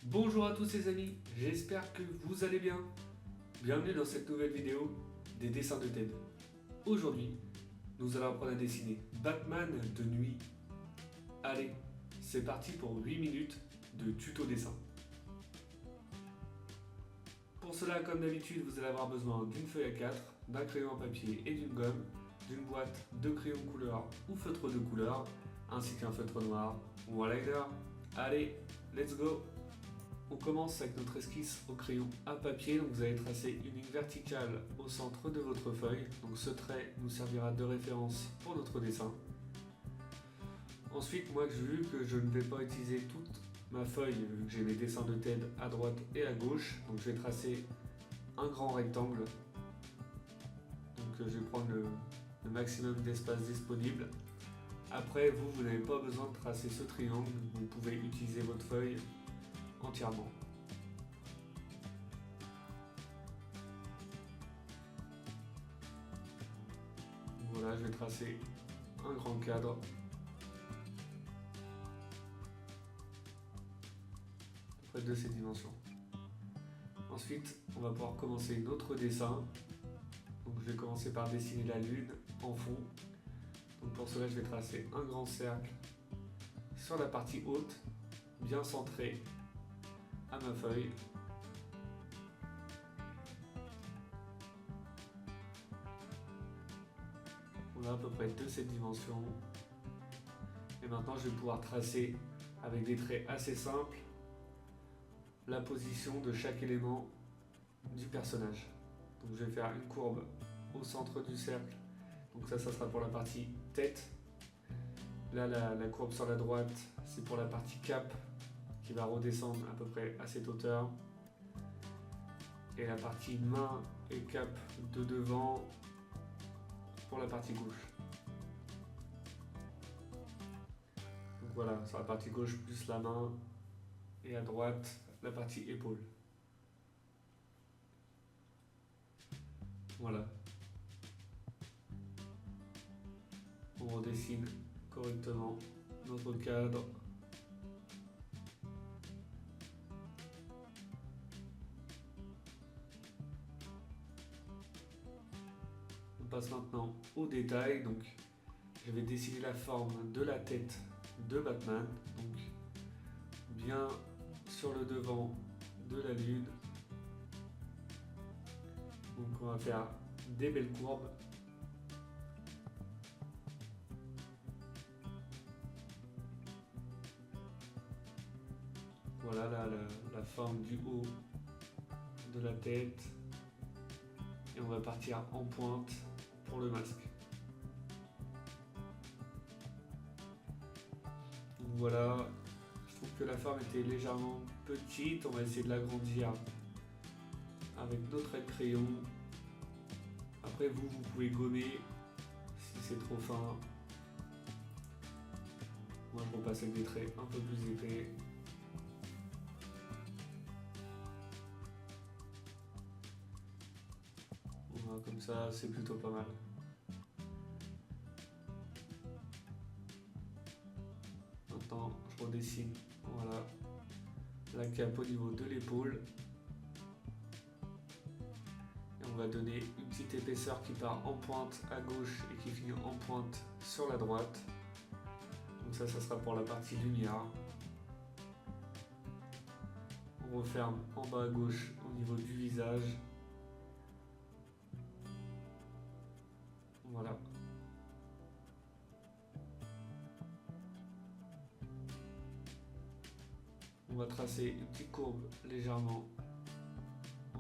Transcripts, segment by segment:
Bonjour à tous les amis, j'espère que vous allez bien. Bienvenue dans cette nouvelle vidéo des dessins de Ted. Aujourd'hui, nous allons apprendre à dessiner Batman de nuit. Allez, c'est parti pour 8 minutes de tuto dessin. Pour cela, comme d'habitude, vous allez avoir besoin d'une feuille A4, d'un crayon à papier et d'une gomme, d'une boîte de crayons couleur ou feutre de couleur, ainsi qu'un feutre noir ou un liner. Allez, let's go! On commence avec notre esquisse au crayon à papier, donc vous allez tracer une ligne verticale au centre de votre feuille, donc ce trait nous servira de référence pour notre dessin. Ensuite, moi vu que je ne vais pas utiliser toute ma feuille, vu que j'ai mes dessins de Ted à droite et à gauche, donc je vais tracer un grand rectangle, donc je vais prendre le maximum d'espace disponible. Après, vous n'avez pas besoin de tracer ce triangle, vous pouvez utiliser votre feuille entièrement. Voilà, je vais tracer un grand cadre. Près de ces dimensions. Ensuite, on va pouvoir commencer notre dessin. Donc je vais commencer par dessiner la lune en fond. Donc pour cela, je vais tracer un grand cercle sur la partie haute, bien centré à ma feuille. On a à peu près de cette dimension. Et maintenant, je vais pouvoir tracer avec des traits assez simples la position de chaque élément du personnage. Donc je vais faire une courbe au centre du cercle. Donc ça sera pour la partie tête. Là, la courbe sur la droite, c'est pour la partie cap qui va redescendre à peu près à cette hauteur. Et la partie main et cap de devant pour la partie gauche. Donc voilà, sur la partie gauche plus la main et à droite la partie épaule. Voilà. On redessine correctement notre cadre. On passe maintenant au détail. Donc, je vais dessiner la forme de la tête de Batman. Donc, bien sur le devant de la lune. Donc, on va faire des belles courbes. Voilà la forme du haut de la tête. Et on va partir en pointe pour le masque. Donc voilà, je trouve que la forme était légèrement petite. On va essayer de l'agrandir avec notre trait de crayon. Après vous pouvez gommer si c'est trop fin. Moi je repasse avec des traits un peu plus épais. Voilà, comme ça c'est plutôt pas mal. Maintenant je redessine, voilà, la cape au niveau de l'épaule. Et on va donner une petite épaisseur qui part en pointe à gauche et qui finit en pointe sur la droite. Donc ça sera pour la partie lumière. On referme en bas à gauche au niveau du visage. Voilà. On va tracer une petite courbe légèrement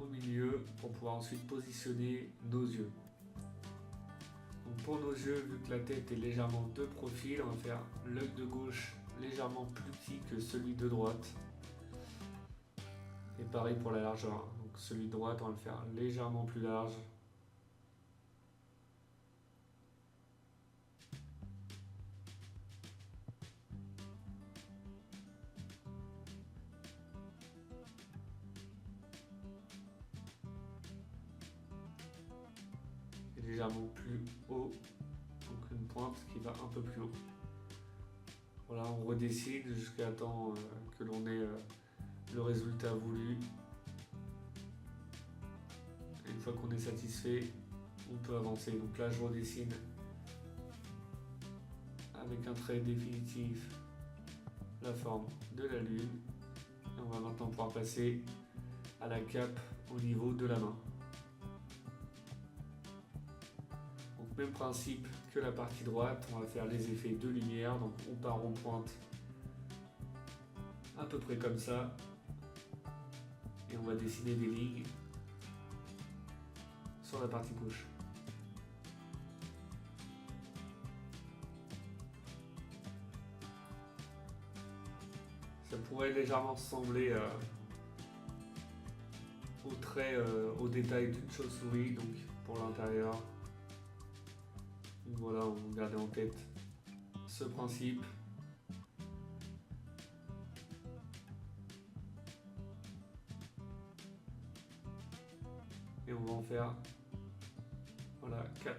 au milieu pour pouvoir ensuite positionner nos yeux. Donc pour nos yeux, vu que la tête est légèrement de profil, on va faire l'œil de gauche légèrement plus petit que celui de droite. Et pareil pour la largeur. Donc celui de droite, on va le faire légèrement plus large. Et légèrement plus haut. Donc une pointe qui va un peu plus haut. Voilà, on redessine jusqu'à temps que l'on ait le résultat voulu. Et une fois qu'on est satisfait, on peut avancer. Donc là, je redessine avec un trait définitif la forme de la lune. Et on va maintenant pouvoir passer à la cape au niveau de la main. Donc même principe que la partie droite, on va faire les effets de lumière. Donc on part en pointe à peu près comme ça. Et on va dessiner des lignes sur la partie gauche. Ça pourrait légèrement ressembler au trait, au détail d'une chauve-souris, donc pour l'intérieur. Voilà, on va garder en tête ce principe. Et on va en faire, voilà, 4.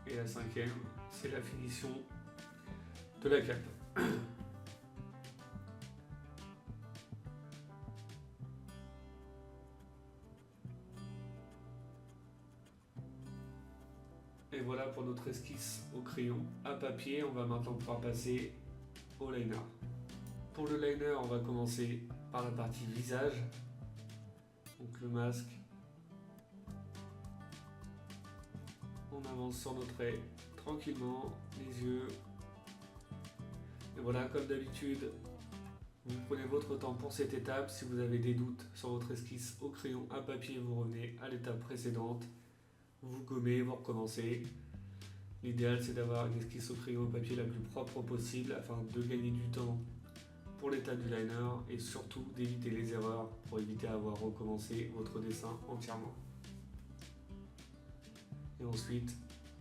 Et la 5e, c'est la finition de la cape. Et voilà pour notre esquisse au crayon à papier. On va maintenant pouvoir passer au liner. Pour le liner, on va commencer par la partie visage. Donc le masque. On avance sur nos traits tranquillement, les yeux. Et voilà, comme d'habitude, vous prenez votre temps pour cette étape. Si vous avez des doutes sur votre esquisse au crayon à papier, vous revenez à l'étape précédente. Vous gommez, vous recommencez. L'idéal, c'est d'avoir une esquisse au crayon à papier la plus propre possible afin de gagner du temps pour l'étape du liner et surtout d'éviter les erreurs pour éviter à avoir recommencé votre dessin entièrement. Et ensuite,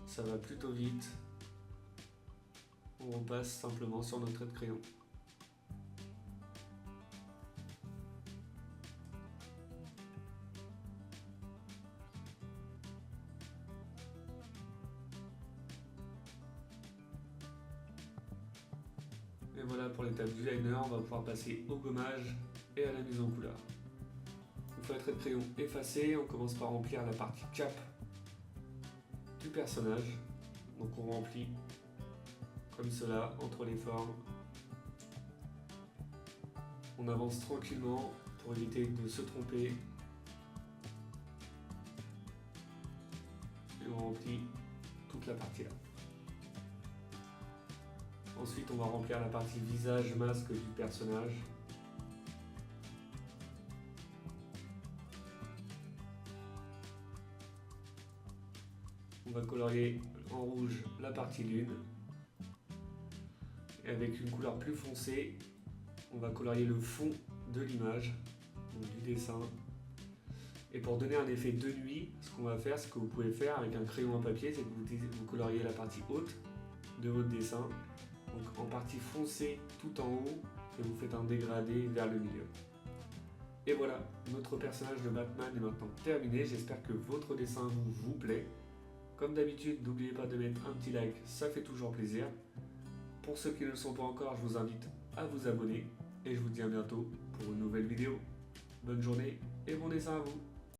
ça va plutôt vite. On repasse simplement sur notre trait de crayon. Et voilà pour l'étape du liner, on va pouvoir passer au gommage et à la mise en couleur. Une fois le trait de crayon effacé, on commence par remplir la partie cap du personnage. Donc on remplit comme cela entre les formes. On avance tranquillement pour éviter de se tromper. Et on remplit toute la partie là. Ensuite, on va remplir la partie visage, masque du personnage. On va colorier en rouge la partie lune. Et avec une couleur plus foncée, on va colorier le fond de l'image, donc du dessin. Et pour donner un effet de nuit, ce qu'on va faire, ce que vous pouvez faire avec un crayon à papier, c'est que vous coloriez la partie haute de votre dessin. Donc en partie foncée tout en haut, et vous faites un dégradé vers le milieu. Et voilà, notre personnage de Batman est maintenant terminé. J'espère que votre dessin vous plaît. Comme d'habitude, n'oubliez pas de mettre un petit like, ça fait toujours plaisir. Pour ceux qui ne le sont pas encore, je vous invite à vous abonner. Et je vous dis à bientôt pour une nouvelle vidéo. Bonne journée et bon dessin à vous.